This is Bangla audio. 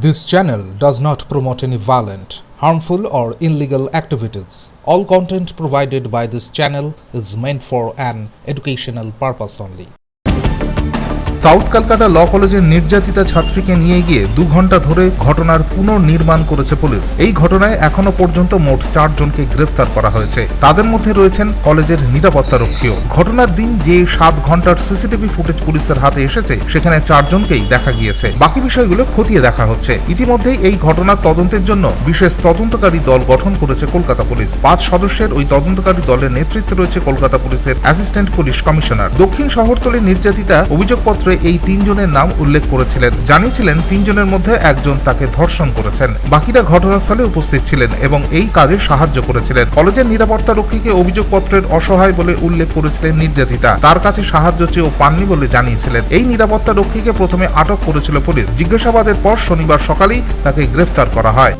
This channel does not promote any violent, harmful, or illegal activities. All content provided by this channel is meant for an educational purpose only. South Calcutta law কলেজের নির্যাতিতা ছাত্রীকে নিয়ে গিয়ে 2 ঘন্টা ধরে ঘটনার পুনর্নির্মাণ করেছে পুলিশ। এই ঘটনায় এখনো পর্যন্ত মোট 4 জনকে গ্রেফতার করা হয়েছে। তাদের মধ্যে রয়েছেন কলেজের নিরাপত্তারক্ষীও। ঘটনার দিন যে 7 ঘন্টার সিসিটিভি ফুটেজ পুলিশের হাতে এসেছে সেখানে 4 জনকেই দেখা গিয়েছে। বাকি বিষয়গুলো খতিয়ে দেখা হচ্ছে। ইতিমধ্যেই এই ঘটনার তদন্তের জন্য বিশেষ তদন্তকারী দল গঠন করেছে কলকাতা পুলিশ। 5 সদস্যের ওই তদন্তকারী দলের নেতৃত্বে রয়েছে কলকাতা পুলিশের অ্যাসিস্ট্যান্ট পুলিশ কমিশনার। দক্ষিণ শহরতলির নির্যাতিতা অভিযোগপত্রে এই 3 জনের নাম উল্লেখ করেছিলেন। জানিয়েছিলেন 3 জনের মধ্যে একজন তাকে ধর্ষণ করেছেন। বাকিরা ঘটনাস্থলে উপস্থিত ছিলেন এবং এই কাজে সাহায্য করেছিলেন। কলেজের নিরাপত্তারক্ষীকে অভিযোগপত্রের অসহায় বলে উল্লেখ করেছিলেন নির্যাতিতা। তার কাছে সাহায্য চেয়েও পাননি বলে জানিয়েছিলেন। এই নিরাপত্তারক্ষীকে প্রথমে আটক করেছিল পুলিশ। জিজ্ঞাসাবাদের পর শনিবার সকালেই তাকে গ্রেফতার করা হয়।